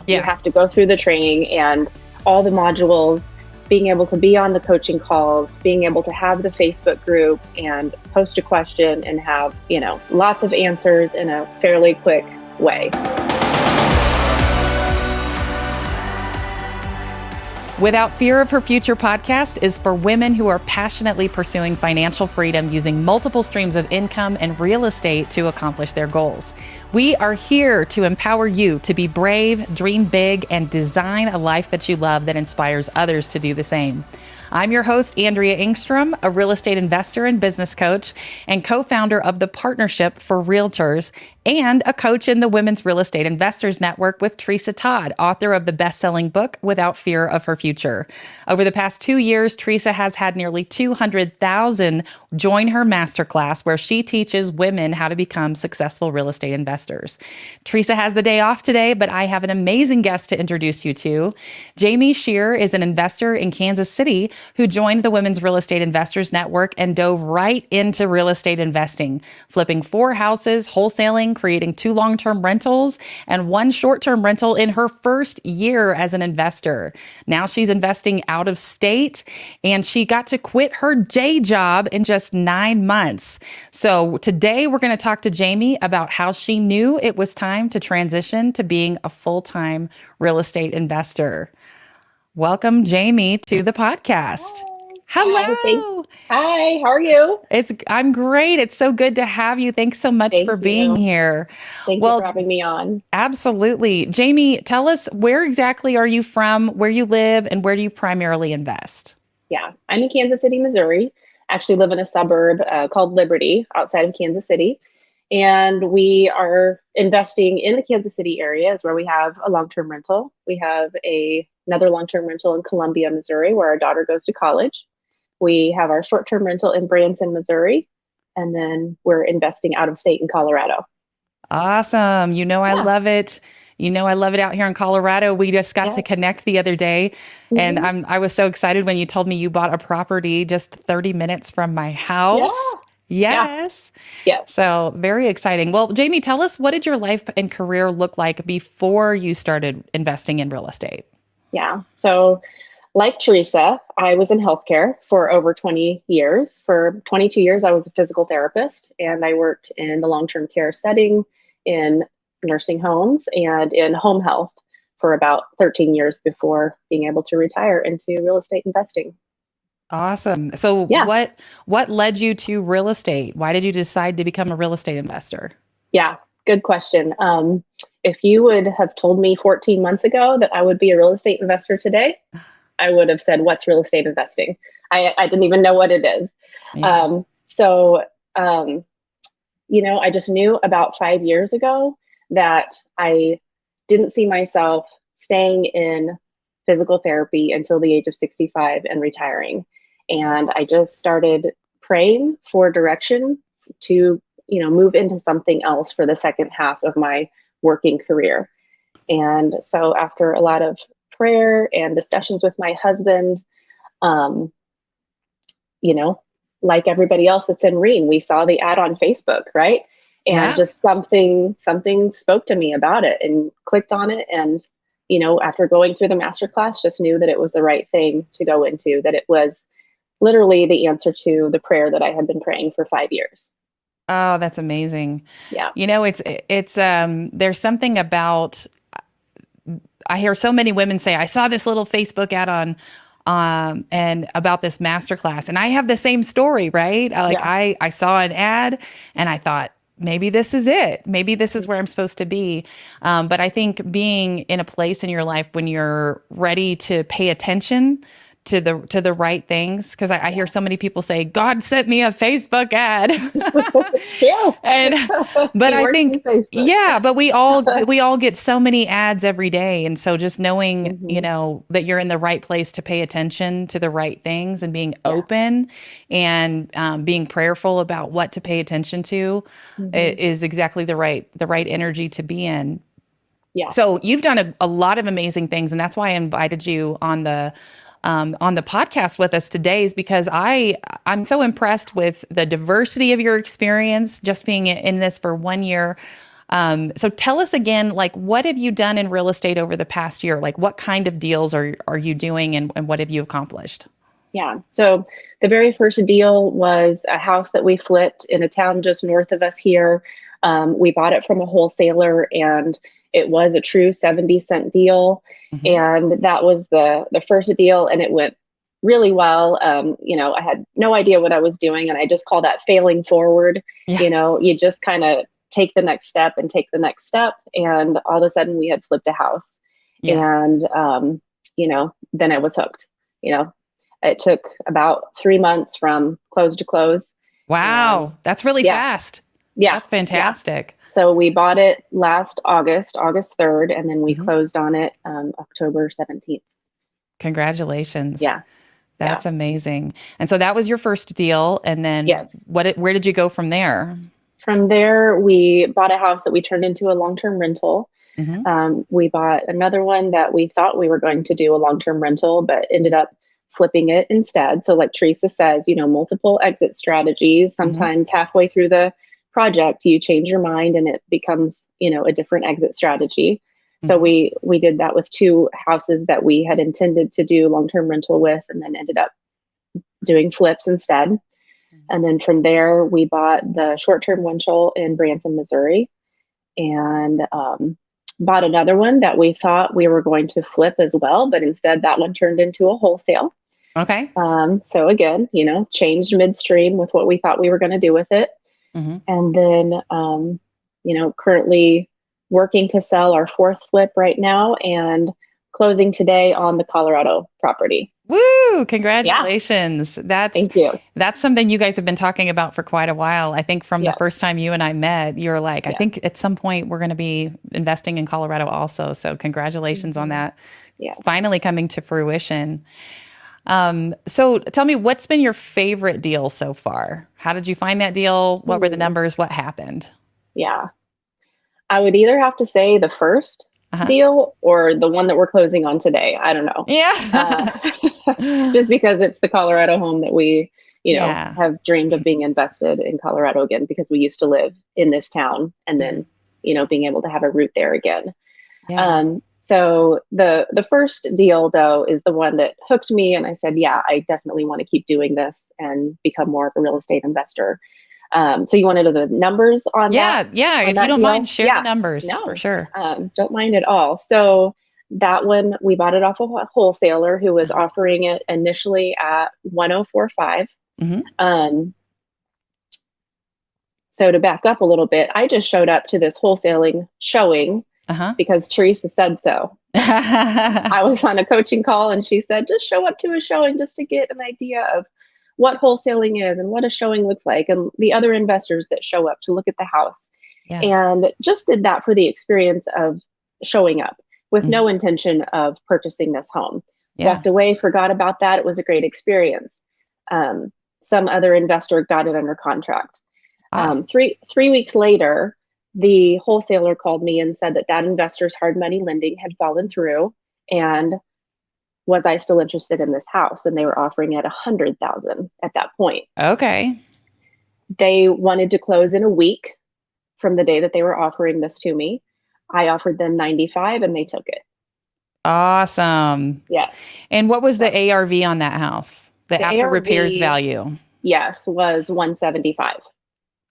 You Yeah. have to go through the training and all the modules, being able to be on the coaching calls, being able to have the Facebook group and post a question and have, lots of answers in a fairly quick way. Without Fear of Her Future podcast is for women who are passionately pursuing financial freedom using multiple streams of income and real estate to accomplish their goals. We are here to empower you to be brave, dream big, and design a life that you love that inspires others to do the same. I'm your host, Andrea Engstrom, a real estate investor and business coach and co-founder of the Partnership for Realtors and a coach in the Women's Real Estate Investors Network with Tresa, Todd, author of the best-selling book, Without Fear of Her Future. Over the past 2 years, Tresa has had nearly 200,000 join her masterclass where she teaches women how to become successful real estate investors. Tresa has the day off today, but I have an amazing guest to introduce you to. Jamie Scheer is an investor in Kansas City who joined the Women's Real Estate Investors Network and dove right into real estate investing, flipping 4 houses, wholesaling, creating 2 long-term rentals, and 1 short-term rental in her first year as an investor. Now she's investing out of state, and she got to quit her day job in just 9 months. So today we're going to talk to Jamie about how she knew it was time to transition to being a full-time real estate investor. Welcome, Jamie, to the podcast. Hello. Hi, how are you? I'm great. It's so good to have you. Thanks so much for being here. Thank you for having me on. Absolutely. Jamie, tell us, where exactly are you from, where you live, and where do you primarily invest? Yeah, I'm in Kansas City, Missouri. Actually live in a suburb called Liberty outside of Kansas City. And we are investing in the Kansas City area is where we have a long-term rental. We have another long-term rental in Columbia, Missouri, where our daughter goes to college. We have our short-term rental in Branson, Missouri. And then we're investing out of state in Colorado. Awesome. I love it. I love it out here in Colorado. We just got to connect the other day, and I was so excited when you told me you bought a property just 30 minutes from my house. Yes. Yeah. So very exciting. Well, Jamie, tell us, what did your life and career look like before you started investing in real estate? Yeah. So like Tresa, I was in healthcare for over 20 years. For 22 years, I was a physical therapist, and I worked in the long-term care setting, in nursing homes, and in home health for about 13 years before being able to retire into real estate investing. Awesome. So what led you to real estate? Why did you decide to become a real estate investor? Yeah, good question. If you would have told me 14 months ago that I would be a real estate investor today, I would have said, what's real estate investing? I didn't even know what it is. Yeah. I just knew about 5 years ago that I didn't see myself staying in physical therapy until the age of 65 and retiring. And I just started praying for direction to, move into something else for the second half of my working career. And so after a lot of prayer and discussions with my husband, like everybody else that's in WREIN, we saw the ad on Facebook, right? And just something spoke to me about it and clicked on it. And, after going through the masterclass, just knew that it was the right thing to go into, that it was literally the answer to the prayer that I had been praying for 5 years. Oh, that's amazing. Yeah. There's something about, I hear so many women say, I saw this little Facebook ad and about this masterclass, and I have the same story, right? I saw an ad and I thought, maybe this is it. Maybe this is where I'm supposed to be. But I think being in a place in your life when you're ready to pay attention to the right things, because I hear so many people say, God sent me a Facebook ad. But I think, but we all get so many ads every day. And so just knowing, that you're in the right place to pay attention to the right things and being open and being prayerful about what to pay attention to is exactly the right energy to be in. Yeah. So you've done a lot of amazing things, and that's why I invited you on the podcast with us today, is because I'm so impressed with the diversity of your experience, just being in this for 1 year. So tell us again, like, what have you done in real estate over the past year? Like, what kind of deals are you doing, and what have you accomplished? Yeah. So the very first deal was a house that we flipped in a town just north of us here. We bought it from a wholesaler, and it was a true 70-cent deal. Mhm. And that was the first deal, and it went really well. I had no idea what I was doing, and I just call that failing forward. Yeah. You just kind of take the next step and take the next step. And all of a sudden we had flipped a house. Yeah. And, then I was hooked. It took about 3 months from close to close. And Wow. That's really yeah, fast. yeah, That's yeah. fantastic. So we bought it last August 3rd, and then we Mhm. closed on it October 17th. Congratulations. Yeah, yeah, That's amazing. And so that was your first deal. And then yes. where did you go from there? From there, we bought a house that we turned into a long-term rental. Hmm. We bought another one that we thought we were going to do a long-term rental, but ended up flipping it instead. So like Tresa says, multiple exit strategies. Hmm. Sometimes halfway through the project, you change your mind and it becomes, a different exit strategy. So Hmm. we did that with two houses that we had intended to do long-term rental with, and then ended up doing flips instead. And then from there, we bought the short-term rental in Branson, Missouri, and bought another one that we thought we were going to flip as well, but instead that one turned into a wholesale. Okay. So again, changed midstream with what we thought we were going to do with it. Hmm. And then, currently working to sell our fourth flip right now and closing today on the Colorado property. Woo! Yeah, Congratulations. thank you. That's something you guys have been talking about for quite a while. I think from the Yeah, first time you and I met, you were like, I yeah. think at some point we're going to be investing in Colorado also. So congratulations on Mhm. that Yeah. finally coming to fruition. So tell me, what's been your favorite deal so far? How did you find that deal? What were the Ooh, numbers? What happened? yeah. I would either have to say the first Uh-huh. deal or the one that we're closing on today. I don't know. Uh, Yeah. just because it's the Colorado home that we, Yeah. have dreamed of being invested in Colorado again, because we used to live in this town, and Mhm. then, being able to have a root there again. Yeah. So the first deal though is the one that hooked me, and I said, yeah, I definitely want to keep doing this and become more of a real estate investor. So you want to know the numbers Yeah. Yeah. on If you that don't mind, deal? share the Yeah, numbers for no, sure. don't mind at all. So that one, we bought it off of a wholesaler who was Uh-huh. offering it initially at 1045. Hmm. Um, so to back up a little bit, I just showed up to this wholesaling showing Uh-huh. because Teresa said so. I was on a coaching call and she said, just show up to a showing just to get an idea of what wholesaling is and what a showing looks like, and the other investors that show up to look at the house. Yeah. And just did that for the experience of showing up with Hmm. no intention of purchasing this home. Yeah. Walked away, forgot about that. It was a great experience. Um, some other investor got it under contract. Ah. Three weeks later, the wholesaler called me and said that that investor's hard money lending had fallen through, and was I still interested in this house? And they were offering at 100,000 at that point. Okay. They wanted to close in a week from the day that they were offering this to me. I offered them 95 and they took it. Awesome. Yeah. And what was So the ARV on that house? The the after repairs ARV, value? yes, was 175.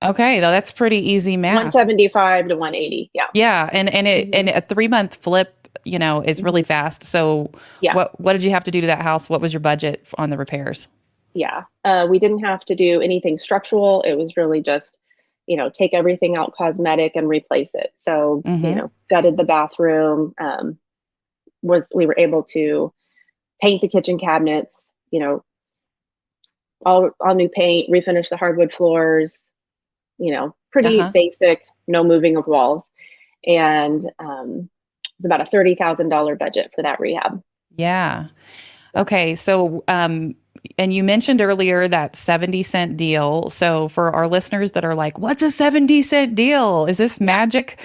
Okay, though that's pretty easy math. 175 to 180. Yeah. Yeah, and Hmm. a 3 month flip, is really Hmm. fast. So Yeah. what did you have to do to that house? What was your budget on the repairs? Yeah. We didn't have to do anything structural. It was really just, take everything out cosmetic and replace it. So, Mm-hmm. gutted the bathroom. We were able to paint the kitchen cabinets, all new paint, refinish the hardwood floors, pretty Uh-huh. basic, no moving of walls. And it's about a $30,000 budget for that rehab. Yeah. Yeah. Okay, so and you mentioned earlier that 70-cent deal. So for our listeners that are like, what's a 70-cent deal? Is this Yeah. magic?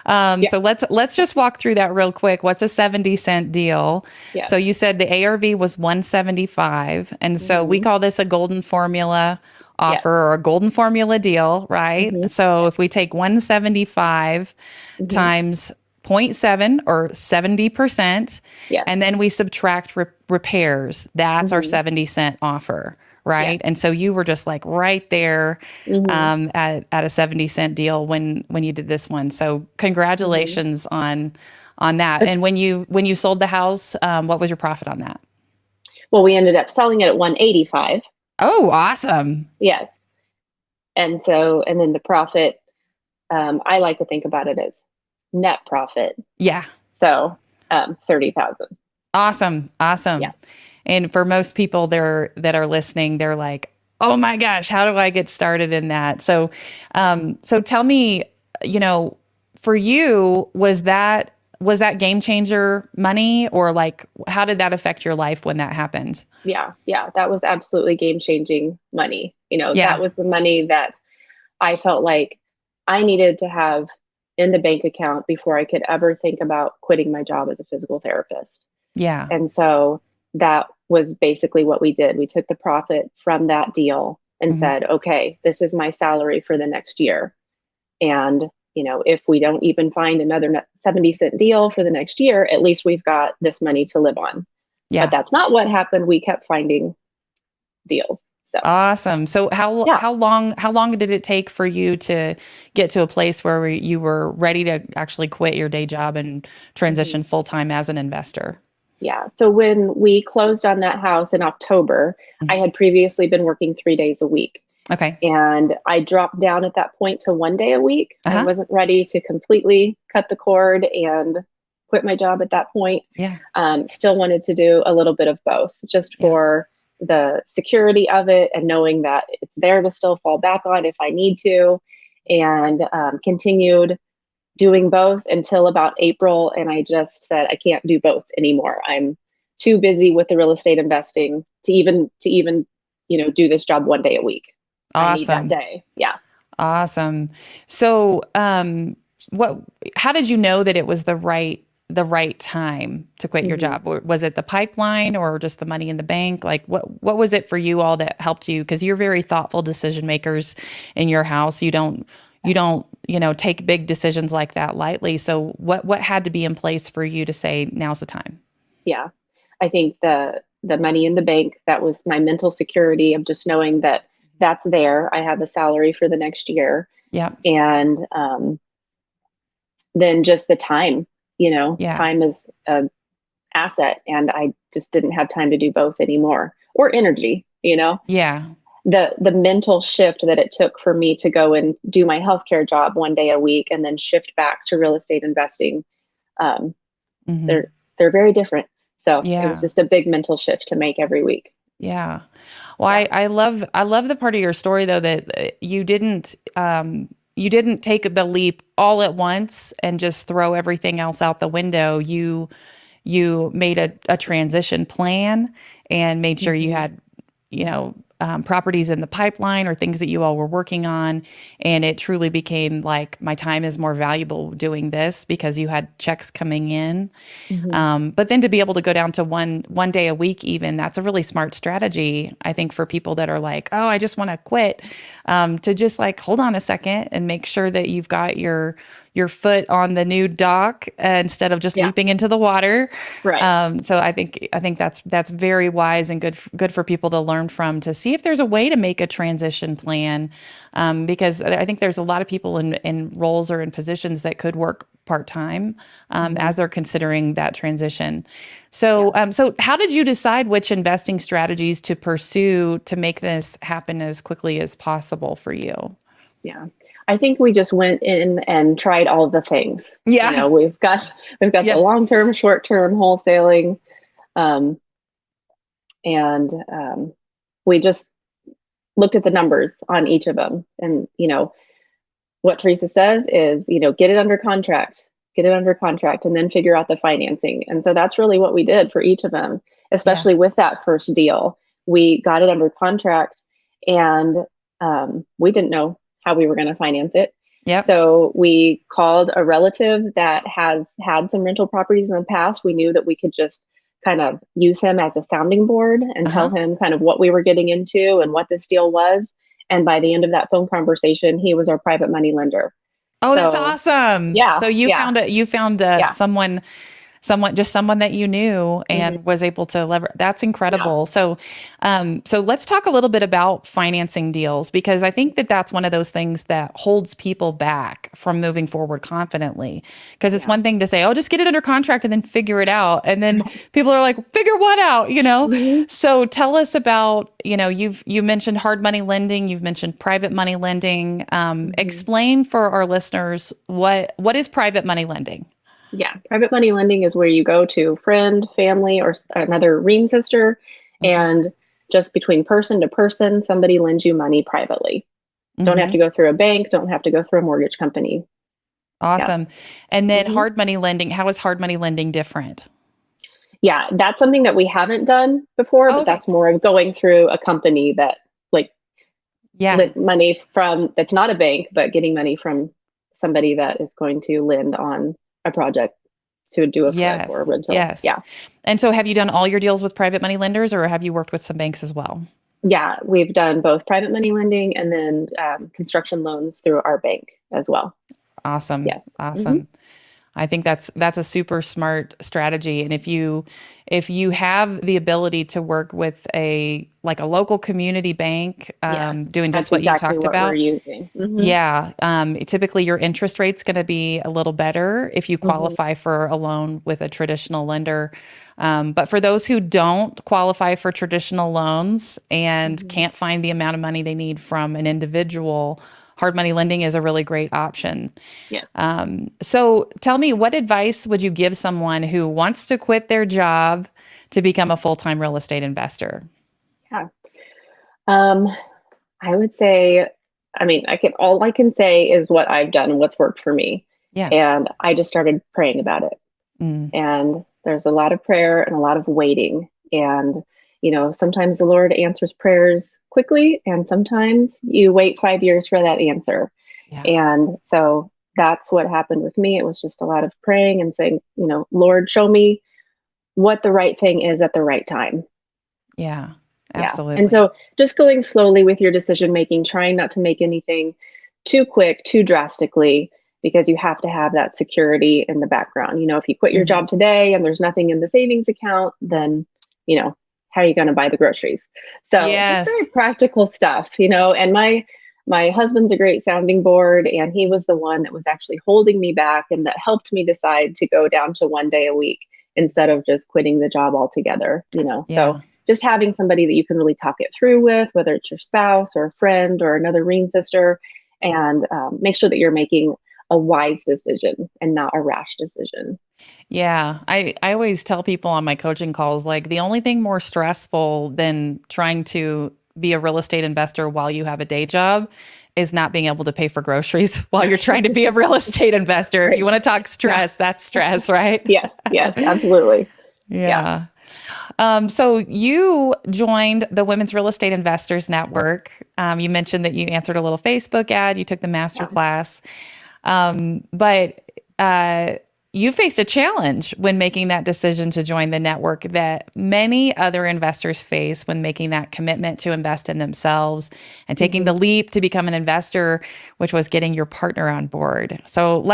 Yeah. So let's just walk through that real quick. What's a 70-cent deal? Yes. So you said the ARV was 175, and so we Hmm. call this a golden formula. Yes. offer or a golden formula deal, right? Hmm. So if we take 175 Hmm. times zero point 0.7 or 70%, Yes. and then we subtract repairs, that's our Hmm. 70-cent offer, Yes. right? And so you were just like right there Hmm. at a 70-cent deal when you did this one. So Hmm. congratulations on that. And when you sold the house, what was your profit on that? Well, we ended up selling it at 185. Oh, awesome. Yes. And then the profit, I like to think about it as net profit. Yeah. So, 30,000. Awesome. Yeah. Awesome. And for most people there that are listening, they're like, "Oh my gosh, how do I get started in that?" So tell me, for you, was that game changer money, or like how did that affect your life when that happened? Yeah. Yeah. That was absolutely game changing money. That Yeah. was the money that I felt like I needed to have in the bank account before I could ever think about quitting my job as a physical therapist. Yeah. And so that was basically what we did. We took the profit from that deal and Mhm. said, okay, this is my salary for the next year. And, if we don't even find another 70-cent deal for the next year, at least we've got this money to live on. But Yeah. that's not what happened. We kept finding deals. So, Awesome. So how yeah. how long how long did it take for you to get to a place where you were ready to actually quit your day job and Mhm. transition full time as an investor? Yeah. So when we closed on that house in October, I Mhm. had previously been working 3 days a week. Okay. And I dropped down at that point to 1 day a week. I Uh-huh. wasn't ready to completely cut the cord and quit my job at that point. Yeah. Still wanted to do a little bit of both just Yeah. for the security of it and knowing that it's there to still fall back on if I need to. And continued doing both until about April. And I just said, I can't do both anymore. I'm too busy with the real estate investing to even do this job 1 day a week. I need that Awesome. day. Yeah. Awesome. So, what how did you know that it was the right time to quit your Hmm. job? Was it the pipeline or just the money in the bank? Like what was it for you all that helped you? Because you're very thoughtful decision makers in your house. You don't take big decisions like that lightly. So what had to be in place for you to say now's the time? Yeah. I think the money in the bank, that was my mental security of just knowing that that's there. I have a salary for the next year. Yeah. And then just the time, Yeah. time is a asset. And I just didn't have time to do both anymore, or energy. Yeah. The mental shift that it took for me to go and do my healthcare job 1 day a week and then shift back to real estate investing, um, Hmm. they're very different. So it was Yeah. just a big mental shift to make every week. Yeah. Well, Yeah. I love the part of your story though that you didn't take the leap all at once and just throw everything else out the window. You made a transition plan and made sure you Hmm. had properties in the pipeline or things that you all were working on. And it truly became like my time is more valuable doing this because you had checks coming in. Hmm. But then to be able to go down to one day a week, even that's a really smart strategy. I think for people that are like, oh, I just want to quit, to just like hold on a second and make sure that you've got your foot on the new dock instead of just Yeah. leaping into the water. Right. So I think that's very wise and good for people to learn from to see if there's a way to make a transition plan, because I think there's a lot of people in roles or in positions that could work part time Hmm. as they're considering that transition. So Yeah. so how did you decide which investing strategies to pursue to make this happen as quickly as possible for you? Yeah. I think we just went in and tried all the things. Yeah. We've got the Yeah. long term, short term wholesaling, um, and we just looked at the numbers on each of them. And what Teresa says is, get it under contract, and then figure out the financing. And so that's really what we did for each of them, Yeah. especially with that first deal. We got it under contract, and we didn't know how we were going to finance it. Yep. So we called a relative that has had some rental properties in the past. We knew that we could just kind of use him as a sounding board and tell Uh-huh. him kind of what we were getting into and what this deal was. And by the end of that phone conversation, he was our private money lender. Oh, that's So awesome. yeah, So yeah, you found yeah. someone that you knew Hmm. and was able to lever. That's Yeah. incredible. So, so let's talk a little bit about financing deals, because I think that that's one of those things that holds people back from moving forward confidently. Because it's Yeah. one thing to say, oh, just get it under contract and then figure it out. And then Right. people are like, figure what out, you know? Hmm. So tell us about, you mentioned hard money lending, you've mentioned private money lending. Hmm. Explain for our listeners, what is private money lending? Yeah. Private money lending is where you go to friend, family, or another REIN sister, Mm-hmm. and just between person to person, somebody lends you money privately. Don't have Mm-hmm. to go through a bank, don't have to go through a mortgage company. Yeah. Awesome. And then Hmm. hard money lending, how is hard money lending different? Yeah, that's something that we haven't done before, Oh, but okay. that's more of going through a company that like Yeah. lent money from, that's not a bank, but getting money from somebody that is going to lend on a project to do a flip or a Yes. rental. Yes. Yeah. And so have you done all your deals with private money lenders, or have you worked with some banks as well? Yeah, we've done both private money lending and then construction loans through our bank as well. Awesome. Yes. Hmm. Awesome. I think that's a super smart strategy. And if you have the ability to work with a local community bank, Yes, doing just that's what you exactly talked what we're about, using. Hmm. yeah, typically your interest rate's going to be a little better if you Hmm. qualify for a loan with a traditional lender. But for those who don't qualify for traditional loans and Hmm. can't find the amount of money they need from an individual, hard money lending is a really great option. Yes. So tell me, what advice would you give someone who wants to quit their job to become a full-time real estate investor? Yeah. Um, I would say, I mean, all I can say is what I've done and what's worked for me. Yeah. And I just started praying about it. Mm, And there's a lot of prayer and a lot of waiting. And, sometimes the Lord answers prayers quickly, and sometimes you wait 5 years for that answer. yeah. And so that's what happened with me. It was just a lot of praying and saying, Lord, show me what the right thing is at the right time. Yeah. Yeah. And Absolutely. so just going slowly with your decision making, trying not to make anything too quick, too drastically, because you have to have that security in the background. If you quit your Mhm. job today and there's nothing in the savings account, then, how are you going to buy the groceries? So just very Yes. practical stuff, and my husband's a great sounding board, and he was the one that was actually holding me back and that helped me decide to go down to 1 day a week instead of just quitting the job altogether. So Yeah. just having somebody that you can really talk it through with, whether it's your spouse or a friend or another REIN sister, and make sure that you're making a wise decision and not a rash decision. Yeah. I always tell people on my coaching calls, like the only thing more stressful than trying to be a real estate investor while you have a day job is not being able to pay for groceries while you're trying to be a real estate investor. If you Right. want to talk Yeah. stress, that's stress, right? Yes. Yes. Absolutely. Yeah. Yeah. So you joined the Women's Real Estate Investors Network. You mentioned that you answered a little Facebook ad, you took the Yeah. Masterclass. But you faced a challenge when making that decision to join the network that many other investors face when making that commitment to invest in themselves and taking Hmm. the leap to become an investor, which was getting your partner on board. So Yes.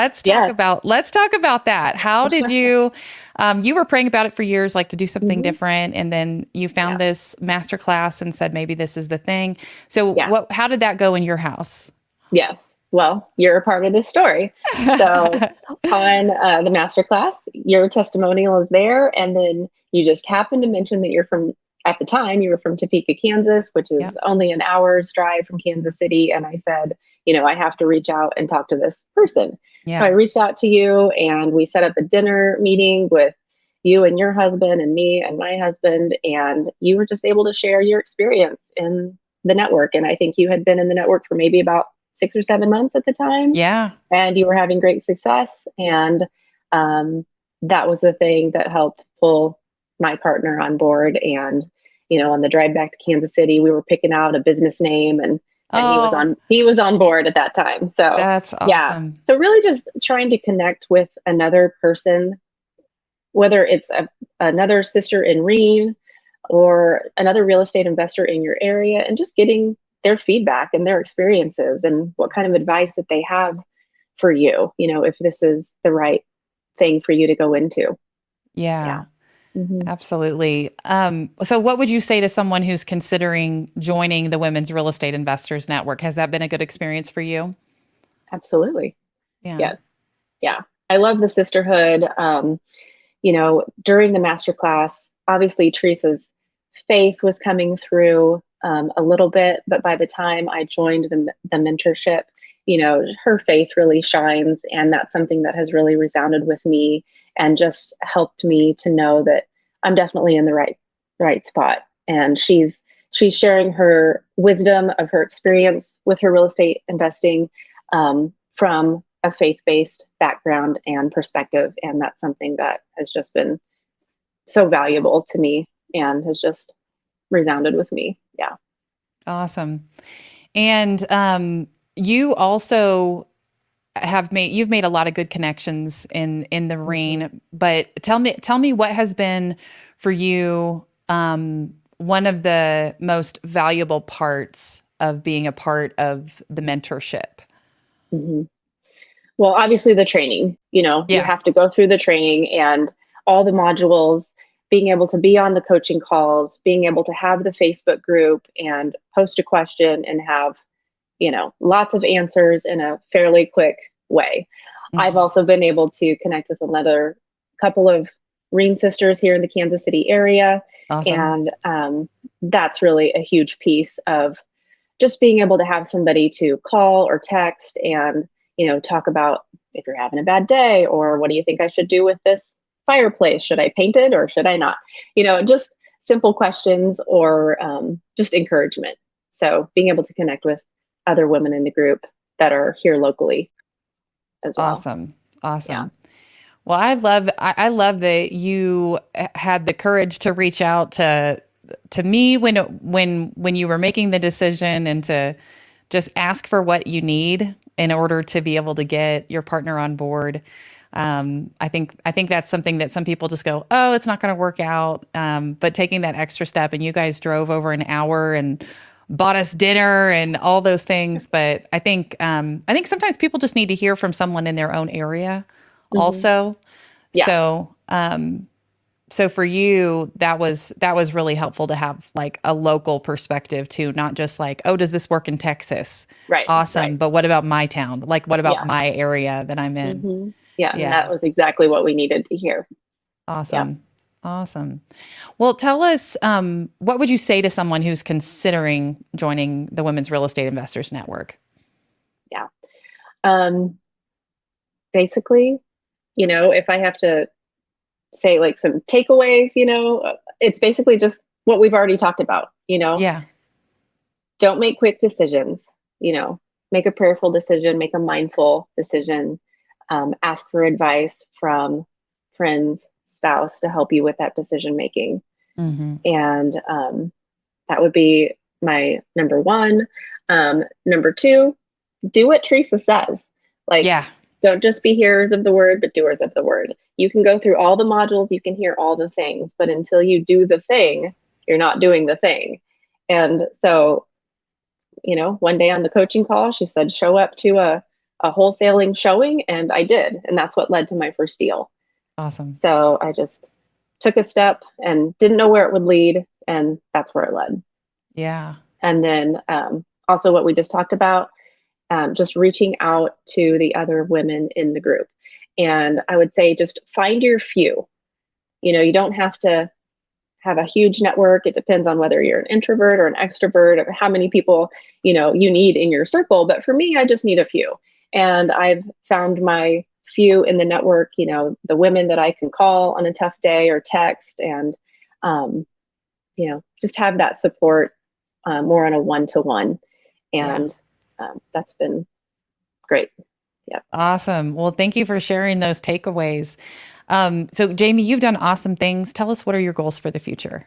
let's talk about that. How did you you were praying about it for years, like to do something Hmm. different, and then you Yeah. found this master class and said maybe this is the thing. So Yeah. how did that go in your house? Yes. Well, you're a part of this story. So on the masterclass, your testimonial is there, and then you just happen to mention that at the time, you were from Topeka, Kansas, which Yeah. is only an hour's drive from Kansas City. And I said, I have to reach out and talk to this person. So I Yeah. reached out to you, and we set up a dinner meeting with you and your husband and me and my husband, and you were just able to share your experience in the network. And I think you had been in the network for maybe about 6 or 7 months at the time, Yeah. and you were having great success. And um, that was the thing that helped pull my partner on board. And on the drive back to Kansas City, we were picking out a business name, and Oh, he was on board at that time. So that's yeah, awesome. so really just trying to connect with another person, whether it's another sister in REIN or another real estate investor in your area, and just getting their feedback and their experiences and what kind of advice that they have for you, if this is the right thing for you to go into. Yeah. Yeah. Hmm. Absolutely. So what would you say to someone who's considering joining the Women's Real Estate Investors Network? Has that been a good experience for you? Absolutely. Yeah. Yes. Yeah. I love the sisterhood. During the masterclass, obviously Teresa's faith was coming through a little bit, but by the time I joined the mentorship, her faith really shines. And that's something that has really resounded with me and just helped me to know that I'm definitely in the right spot. And she's sharing her wisdom of her experience with her real estate investing from a faith-based background and perspective. And that's something that has just been so valuable to me and has just resounded with me. Yeah. Awesome. And you also you've made a lot of good connections in the Mhm. REIN, but tell me what has been for you one of the most valuable parts of being a part of the mentorship. Mhm. Well, obviously the training, you Yeah. have to go through the training and all the modules, being able to be on the coaching calls, being able to have the Facebook group and post a question and have, lots of answers in a fairly quick way. I've Mhm. also been able to connect with another couple of REIN sisters here in the Kansas City area. Awesome. And that's really a huge piece of just being able to have somebody to call or text and, talk about if you're having a bad day or what do you think I should do with this fireplace? Should I paint it or should I not? Just simple questions or just encouragement. So being able to connect with other women in the group that are here locally as well. Awesome. Yeah. Awesome. Well, I love that you had the courage to reach out to me when you were making the decision and to just ask for what you need in order to be able to get your partner on board. I think that's something that some people just go, oh, it's not going to work out. But taking that extra step, and you guys drove over an hour and bought us dinner and all those things. But I think sometimes people just need to hear from someone in their own area, Hmm. also. Yeah. So for you, that was really helpful to have like a local perspective too, not just like, oh, does this work in Texas? Right. Awesome, Right. but what about my town? Like, what about Yeah. my area that I'm in? Hmm. Yeah. And that Yeah, was exactly what we needed to hear. Yeah. awesome, awesome. Well, tell us, what would you say to someone who's considering joining the Women's Real Estate Investors Network? Yeah. Um, Basically, if I have to say like some takeaways, it's basically just what we've already talked about, Yeah. don't make quick decisions, make a prayerful decision, make a mindful decision, ask for advice from friends, spouse to help you with that decision making. Hmm. And that would be my number one. Number two, do what Teresa says. Like, Yeah. don't just be hearers of the word, but doers of the word. You can go through all the modules, you can hear all the things, but until you do the thing, you're not doing the thing. And so, one day on the coaching call, she said, show up to a wholesaling showing. And I did. And that's what led to my first deal. Awesome. So I just took a step and didn't know where it would lead. And that's where it led. Yeah. And then also what we just talked about, just reaching out to the other women in the group. And I would say just find your few. You don't have to have a huge network. It depends on whether you're an introvert or an extrovert or how many people, you need in your circle. But for me, I just need a few. And I've found my few in the network, the women that I can call on a tough day or text and, um, just have that support more on a one-to-one. Yeah. And that's been great. Yeah. Awesome. Well, thank you for sharing those takeaways. So, Jamie, you've done awesome things. Tell us, what are your goals for the future?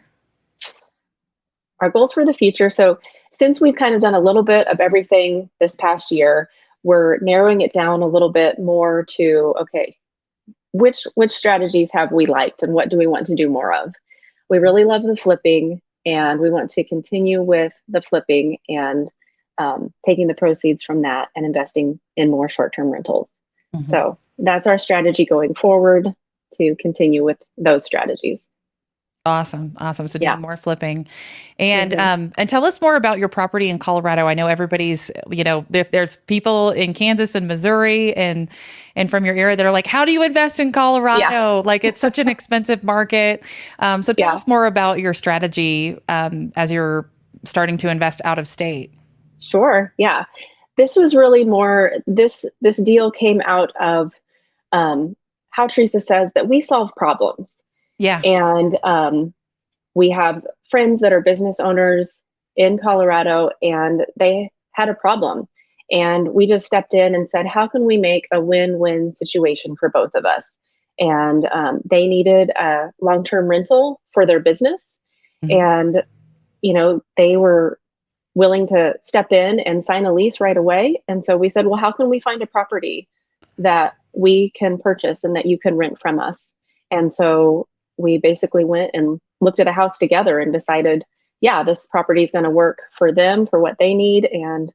Our goals for the future. So since we've kind of done a little bit of everything this past year, we're narrowing it down a little bit more to, okay, which strategies have we liked and what do we want to do more of? We really love the flipping and we want to continue with the flipping and taking the proceeds from that and investing in more short-term rentals. Mhm. So that's our strategy going forward, to continue with those strategies. Awesome. Awesome. So Yeah. doing more flipping. And Mm-hmm. and tell us more about your property in Colorado. I know everybody's, there's people in Kansas and Missouri and from your area that are like, how do you invest in Yeah. Colorado? Like it's such an expensive market. So tell Yeah. us more about your strategy as you're starting to invest out of state. Sure. Yeah. This was really more, this deal came out of how Tresa says that we solve problems. Yeah. And we have friends that are business owners in Colorado, and they had a problem. And we just stepped in and said, how can we make a win-win situation for both of us? And they needed a long-term rental for their business. Mhm. And, they were willing to step in and sign a lease right away. And so we said, well, how can we find a property that we can purchase and that you can rent from us? And so we basically went and looked at a house together and decided, yeah, this property is going to work for them, for what they need. And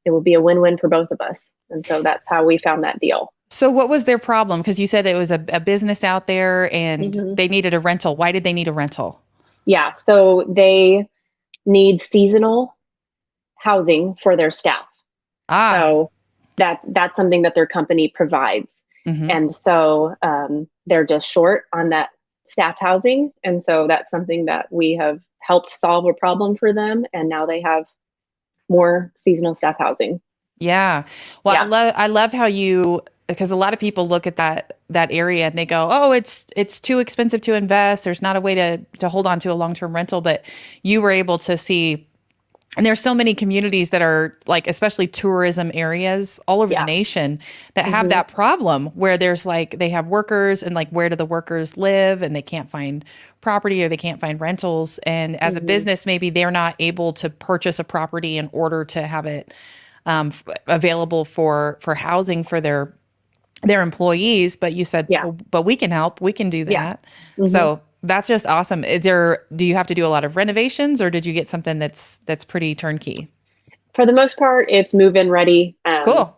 it will be a win-win for both of us. And so that's how we found that deal. So what was their problem? Because you said it was a business out there and Mm-hmm. they needed a rental. Why did they need a rental? Yeah. So they need seasonal housing for their staff. Ah. So that's something that their company provides. Hmm. And so they're just short on that staff housing. And so that's something that we have helped solve a problem for them. And now they have more seasonal staff housing. Yeah. Well, Yeah. I love how you, because a lot of people look at that area and they go, "Oh, it's too expensive to invest. There's not a way to hold on to a long-term rental." But you were able to see, and there's so many communities that are like, especially tourism areas all over the Yeah. nation that have Hmm. that problem where there's like, they have workers and like, where do the workers live? And they can't find property or they can't find rentals. And as a Hmm. business, maybe they're not able to purchase a property in order to have it available for housing for their employees. But you said, Yeah. but we can help. We can do Yeah. that. Hmm. So that's just awesome. Do you have to do a lot of renovations or did you get something that's pretty turnkey? For the most part, it's move-in ready. Cool.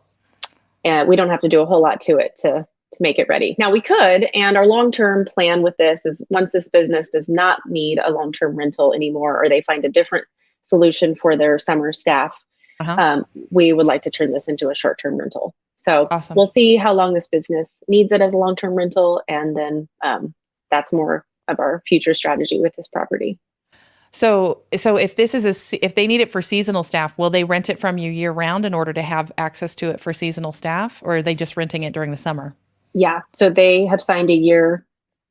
And we don't have to do a whole lot to it to make it ready. Now we could, and our long-term plan with this is, once this business does not need a long-term rental anymore, or they find a different solution for their summer staff, Uh-huh. we would like to turn this into a short-term rental. So Awesome. we'll see how long this business needs it as a long-term rental, and then that's more of our future strategy with this property. So if this is if they need it for seasonal staff, will they rent it from you year round in order to have access to it for seasonal staff, or are they just renting it during the summer? Yeah, so they have signed a year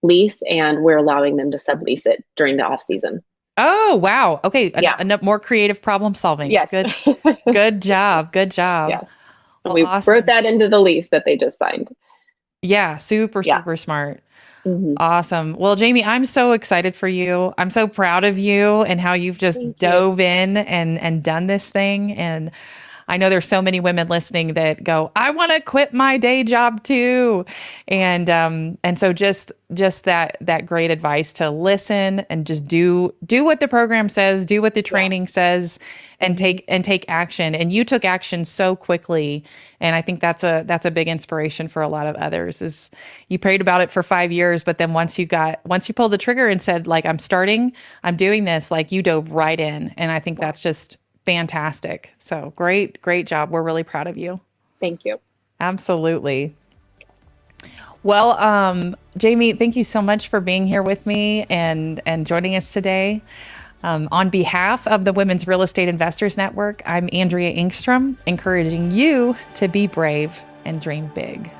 lease, and we're allowing them to sublease it during the off season. Oh, wow. Okay. Yeah. Enough more creative problem solving. Yes. Good job. Good job. Yes. And Well, we wrote awesome. that into the lease that they just signed. Yeah. Super, Yeah. super smart. Hmm. Awesome. Well, Jamie, I'm so excited for you. I'm so proud of you and how you've just Thank you. dove in and done this thing. And I know there's so many women listening that go, I want to quit my day job too. And so just that great advice to listen and just do what the program says, do what the Yeah. training says, and Hmm. take action. And you took action so quickly. And I think that's a big inspiration for a lot of others. Is you prayed about it for 5 years, but then once you pulled the trigger and said, like, I'm doing this, like, you dove right in. And I think Yeah. that's just fantastic. So great job. We're really proud of you. Thank you. Absolutely. Well, Jamie, thank you so much for being here with me and joining us today. On behalf of the Women's Real Estate Investors Network, I'm Andrea Engstrom, encouraging you to be brave and dream big.